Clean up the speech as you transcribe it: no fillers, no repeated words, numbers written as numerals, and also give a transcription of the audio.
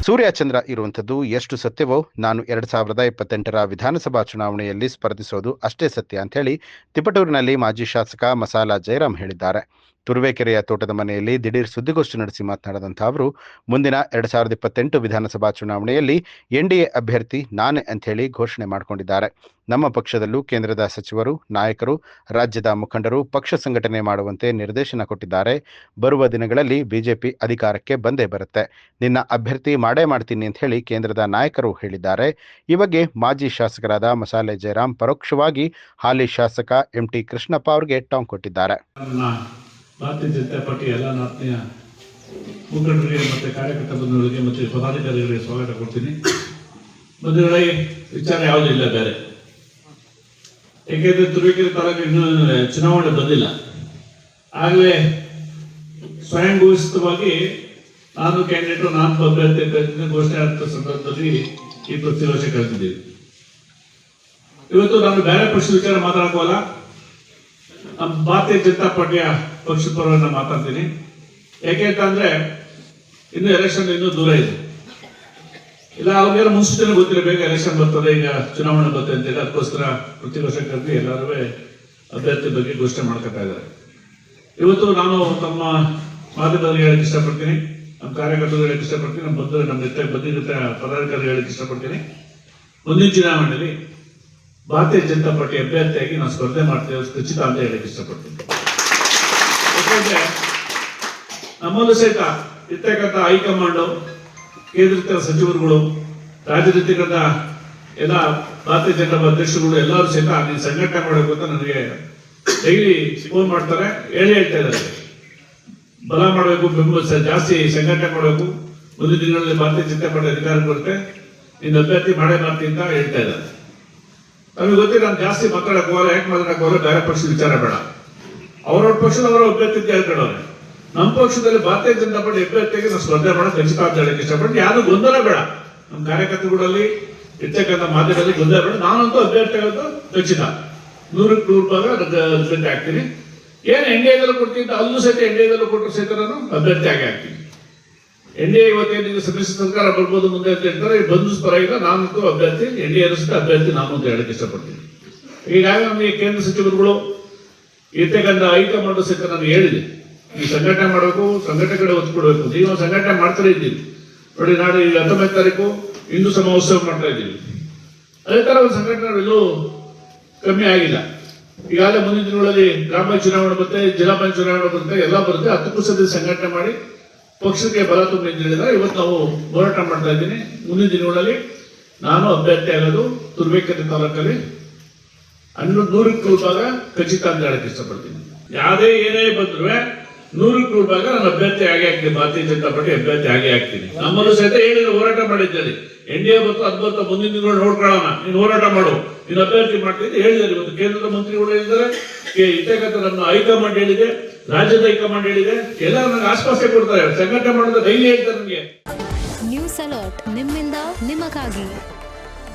ಸೂರ್ಯಚಂದ್ರ ಇರುವಂಥದ್ದು ಎಷ್ಟು ಸತ್ಯವೋ ನಾನು 2028ರ ವಿಧಾನಸಭಾ ಚುನಾವಣೆಯಲ್ಲಿ ಸ್ಪರ್ಧಿಸೋದು ಅಷ್ಟೇ ಸತ್ಯ ಅಂತ ಹೇಳಿ ತಿಪಟೂರಿನಲ್ಲಿ ಮಾಜಿ ಶಾಸಕ ಮಸಾಲ ಜಯರಾಮ್ ಹೇಳಿದ್ದಾರೆ. ತುರುವೇಕೆರೆಯ ತೋಟದ ಮನೆಯಲ್ಲಿ ದಿಢೀರ್ ಸುದ್ದಿಗೋಷ್ಠಿ ನಡೆಸಿ ಮಾತನಾಡಿದಂಥ ಅವರು ಮುಂದಿನ 2028 ವಿಧಾನಸಭಾ ಚುನಾವಣೆಯಲ್ಲಿ ಎನ್ಡಿಎ ಅಭ್ಯರ್ಥಿ ನಾನೇ ಅಂಥೇಳಿ ಘೋಷಣೆ ಮಾಡಿಕೊಂಡಿದ್ದಾರೆ. ನಮ್ಮ ಪಕ್ಷದಲ್ಲೂ ಕೇಂದ್ರದ ಸಚಿವರು, ನಾಯಕರು, ರಾಜ್ಯದ ಮುಖಂಡರು ಪಕ್ಷ ಸಂಘಟನೆ ಮಾಡುವಂತೆ ನಿರ್ದೇಶನ ಕೊಟ್ಟಿದ್ದಾರೆ. ಬರುವ ದಿನಗಳಲ್ಲಿ ಬಿಜೆಪಿ ಅಧಿಕಾರಕ್ಕೆ ಬಂದೇ ಬರುತ್ತೆ. ನಿನ್ನ ಅಭ್ಯರ್ಥಿ ಮಾಡೇ ಮಾಡ್ತೀನಿ ಅಂತ ಹೇಳಿ ಕೇಂದ್ರದ ನಾಯಕರು ಹೇಳಿದ್ದಾರೆ. ಈ ಬಗ್ಗೆ ಮಾಜಿ ಶಾಸಕರಾದ ಮಸಾಲೆ ಜಯರಾಮ್ ಪರೋಕ್ಷವಾಗಿ ಹಾಲಿ ಶಾಸಕ ಎಂಟಿ ಕೃಷ್ಣಪ್ಪ ಅವರಿಗೆ ಟಾಂಗ್ ಕೊಟ್ಟಿದ್ದಾರೆ. ಭಾರತೀಯ ಜನತಾ ಪಾರ್ಟಿ ಎಲ್ಲ ಆತ್ಮೀಯ ಮುಖಂಡರಿಗೆ ಮತ್ತು ಕಾರ್ಯಕರ್ತ ಬಂಧುಗಳಿಗೆ ಮತ್ತು ಪದಾಧಿಕಾರಿಗಳಿಗೆ ಸ್ವಾಗತ ಕೊಡ್ತೀನಿ. ಬಂಧುಗಳಿಗೆ ವಿಚಾರ ಯಾವುದೂ ಇಲ್ಲ ಬೇರೆ, ಏಕೆಂದರೆ ತುರುವೇಕೆರೆ ತಾಲೂಕು ಇನ್ನೂ ಚುನಾವಣೆ ಬಂದಿಲ್ಲ. ಆಗಲೇ ಸ್ವಯಂ ಘೋಷಿತವಾಗಿ ನಾನು ಕ್ಯಾಂಡಿಡೇಟು, ನಾನು ಅಭ್ಯರ್ಥಿ ಘೋಷಣೆ ಆದ ಸಂದರ್ಭದಲ್ಲಿ ಈ ಪ್ರತಿವರ್ಷ ಕಳೆದಿದ್ದೀವಿ. ಇವತ್ತು ನಾನು ಬೇರೆ ಪಕ್ಷದ ವಿಚಾರ ಮಾತಾಡೋಲ್ಲ, ನಮ್ಮ ಭಾರತೀಯ ಜನತಾ ಪಾರ್ಟಿಯ ಪಕ್ಷದ ಪರವಾಗಿ ಮಾತಾಡ್ತೀನಿ. ಯಾಕೆಂತಂದ್ರೆ ಇನ್ನು ಎಲೆಕ್ಷನ್ ಇನ್ನೂ ದೂರ ಇದೆ. ಇಲ್ಲ ಅವ್ರಿಗೆಲ್ಲ ಮುನ್ಸೂಚನೆ ಗೊತ್ತಿಲ್ಲ, ಬೇಗ ಎಲೆಕ್ಷನ್ ಬರ್ತದೆ, ಈಗ ಚುನಾವಣೆ ಬರ್ತದೆ ಅಂತೇಳಿ ಅದಕ್ಕೋಸ್ಕರ ಪ್ರತಿ ವರ್ಷ ಕರೆದು ಎಲ್ಲರೂ ಅಭ್ಯರ್ಥಿ ಬಗ್ಗೆ ಘೋಷಣೆ ಮಾಡ್ಕೊತಾ ಇದ್ದಾರೆ. ಇವತ್ತು ನಾನು ತಮ್ಮ ಮಾಧ್ಯಮದಲ್ಲಿ ಹೇಳಕ್ಕೆ ಇಷ್ಟಪಡ್ತೀನಿ, ನಮ್ಮ ಕಾರ್ಯಕರ್ತರು ಹೇಳಕ್ಕೆ ಇಷ್ಟಪಡ್ತೀನಿ, ನಮ್ಮ ಬಂಧು ನಮ್ಮ ಬಂದಿದ್ದ ಪದಾಧಿಕಾರಿ ಹೇಳಕ್ಕೆ ಇಷ್ಟಪಡ್ತೀನಿ. ಮುಂದಿನ ಚುನಾವಣೆಯಲ್ಲಿ ಭಾರತೀಯ ಜನತಾ ಪಾರ್ಟಿ ಅಭ್ಯರ್ಥಿಯಾಗಿ ನಾವು ಸ್ಪರ್ಧೆ ಮಾಡ್ತೇವೆ ಖಚಿತ ಅಂತ ಹೇಳಕ್ಕೆ ಇಷ್ಟಪಡ್ತೀನಿ. ಯಾಕಂದ್ರೆ ನಮ್ಮಲ್ಲೂ ಸಹಿತ ಇರ್ತಕ್ಕಂಥ ಹೈಕಮಾಂಡು, ಕೇಂದ್ರದ ಸಚಿವರುಗಳು, ರಾಜ್ಯದ ಎಲ್ಲ ಭಾರತೀಯ ಜನತಾ ಅಧ್ಯಕ್ಷರುಗಳು ಎಲ್ಲರೂ ಸಹಿತ ನೀವು ಸಂಘಟನೆ ಮಾಡಬೇಕು ಅಂತ ನನಗೆ ಡೈಲಿ ಫೋನ್ ಮಾಡ್ತಾರೆ, ಹೇಳ್ತಾ ಇದ್ದಾರೆ. ಬಲ ಮಾಡಬೇಕು, ಬೆಂಬಲ ಜಾಸ್ತಿ ಸಂಘಟನೆ ಮಾಡಬೇಕು, ಮುಂದಿನ ದಿನಗಳಲ್ಲಿ ಭಾರತೀಯ ಜನತಾ ಪಾರ್ಟಿ ಅಧಿಕಾರ ಬರುತ್ತೆ, ನಿನ್ನ ಅಭ್ಯರ್ಥಿ ಮಾಡೇ ಮಾಡ್ತೀನಿ ಅಂತ ಹೇಳ್ತಾ ಇದ್ದಾರೆ. ನಮಗೆ ಗೊತ್ತಿಲ್ಲ, ನಾನು ಜಾಸ್ತಿ ಮಾತಾಡಕ್ ಹೋಗಲ್ಲ. ಯಾಕೆ ಮಾತಾಡಕ್ ಹೋಗಲ್ಲ? ಬೇರೆ ಪಕ್ಷದ ವಿಚಾರ ಬೇಡ, ಅವ್ರವ್ರ ಪಕ್ಷದ ಅವರ ಅಭ್ಯರ್ಥಿ ಹೇಳ್ಕೊಡೋರೆ. ನಮ್ಮ ಪಕ್ಷದಲ್ಲಿ ಭಾರತೀಯ ಜನತಾ ಪಾರ್ಟಿ ಅಭ್ಯರ್ಥಿಗೆ ನಾವು ಸ್ಪರ್ಧೆ ಮಾಡೋದು ಖಚಿತ ಅಂತ ಹೇಳಕ್ಕೆ ಇಷ್ಟಪಟ್ಟು, ಯಾರು ಗೊಂದಲ ಬೇಡ. ನಮ್ಮ ಕಾರ್ಯಕರ್ತರುಗಳಲ್ಲಿ ಇರ್ತಕ್ಕಂಥ ಮಾಧ್ಯಮದಲ್ಲಿ ಗೊಂದಲ ಬೇಡ. ನಾನಂತೂ ಅಭ್ಯರ್ಥಿ ಆಗೋದು ಖಚಿತ, 100% ಅಭ್ಯರ್ಥಿ ಆಗ್ತೀನಿ. ಏನು ಎನ್ಡಿಎದಲ್ಲೂ ಕೊಡ್ತೀನಿ, ಅಲ್ಲೂ ಸಹಿತ ಎನ್ಡಿಎದಲ್ಲೂ ಕೊಟ್ಟರು ಸಹಿತ ನಾನು ಅಭ್ಯರ್ಥಿ ಆಗ್ತೀನಿ. ಎನ್ಡಿಎ ಇವತ್ತೇನಿದೆ ಸಮ್ಮಿಶ್ರ ಸರ್ಕಾರ ಬರ್ಬೋದು ಮುಂದೆ ಅಂತ ಹೇಳ್ತಾರೆ, ಬಂಧು ಪರವಾಗಿಲ್ಲ. ನಾನಂತೂ ಅಭ್ಯರ್ಥಿ, ಎನ್ಡಿಎ ಸಹಿತ ಅಭ್ಯರ್ಥಿ ನಾನು ಅಂತ ಹೇಳಕ್ಕೆ ಇಷ್ಟಪಡ್ತೀನಿ. ಹೀಗಾಗಿ ನಮಗೆ ಕೇಂದ್ರ ಸಚಿವರುಗಳು ಇರ್ತಕ್ಕಂಥ ಹೈಕಮಾಂಡ್ ಸಹಿತ ನಾನು ಹೇಳಿದೆ, ಈ ಸಂಘಟನೆ ಮಾಡಬೇಕು, ಸಂಘಟನೆ ಕಡೆ ಒತ್ತು ಕೊಡಬೇಕು. ನೀವು ಸಂಘಟನೆ ಮಾಡ್ತಾನೆ ಇದ್ದೀವಿ ನೋಡಿ. ನಾಳೆ 19ನೇ ತಾರೀಕು ಹಿಂದೂ ಸಮಾವೇಶ ಮಾಡ್ತಾ ಇದ್ದೀವಿ. ಅದೇ ತರ ಒಂದು ಸಂಘಟನೆ ಎಲ್ಲೂ ಕಮ್ಮಿ ಆಗಿಲ್ಲ. ಈಗಾಗಲೇ ಮುಂದಿನ ದಿನಗಳಲ್ಲಿ ಗ್ರಾಮ ಪಂಚಾಯತ್ ಚುನಾವಣೆ ಬರುತ್ತೆ, ಜಿಲ್ಲಾ ಪಂಚಾಯತ್ ಚುನಾವಣೆ ಬರುತ್ತೆ, ಎಲ್ಲ ಬರುತ್ತೆ. 10% ಸಂಘಟನೆ ಮಾಡಿ ಪಕ್ಷಕ್ಕೆ ಬಲ ತುಂಬ ಹೇಳಿದ್ರೆ ಇವತ್ತು ನಾವು ಹೋರಾಟ ಮಾಡ್ತಾ ಇದ್ದೀನಿ. ಮುಂದಿನ ದಿನಗಳಲ್ಲಿ ನಾನು ಅಭ್ಯರ್ಥಿ ಆಗೋದು ತುರುವೇಕೆರೆ ತಾಲೂಕಲ್ಲಿ 100% ಖಚಿತ ಅಂತ ಹೇಳಕ್ಕೆ ಇಷ್ಟಪಡ್ತೀನಿ. ಯಾವುದೇ ಏನೇ ಬಂದ್ರು 100% ನಾನು ಅಭ್ಯರ್ಥಿ ಆಗೇ ಆಗ್ತೀನಿ, ಭಾರತೀಯ ಜನತಾ ಪಾರ್ಟಿ ಅಭ್ಯರ್ಥಿ ಆಗೇ ಆಗ್ತೀನಿ. ನಮ್ಮಲ್ಲೂ ಸಹಿತ ಹೇಳಿದ್ರೆ ಹೋರಾಟ ಮಾಡಿದ್ದೇನೆ, ಎನ್ಡಿಎ ಬಂತು ಅದು ಬಂತು, ಮುಂದಿನ ದಿನಗಳು ನೋಡ್ಕೊಳ್ಳೋಣ, ನೀನು ಹೋರಾಟ ಮಾಡು, ನೀನು ಅಭ್ಯರ್ಥಿ ಮಾಡ್ತಿದ್ದೆ ಹೇಳಿದ್ದಾರೆ. ಇವತ್ತು ಕೇಂದ್ರದ ಮಂತ್ರಿಗಳು ಹೇಳಿದ್ದಾರೆ, ಇರ್ತಕ್ಕಂಥ ನಮ್ಮ ಹೈಕಮಾಂಡ್ ಹೇಳಿದೆ, ರಾಜ್ಯದ ಹೈಕಮಾಂಡ್ ಹೇಳಿದೆ, ಎಲ್ಲ ನನಗೆ ಆಶ್ವಾಸನೆ ಕೊಡ್ತಾರೆ, ಸಂಘಟನೆ ಮಾಡೋದು ಡೈಲಿ ಹೇಳ್ತಾರೆ ನನಗೆ. ನ್ಯೂಸ್ ಅಲರ್ಟ್ ನಿಮ್ಮಿಂದ ನಿಮಗಾಗಿ.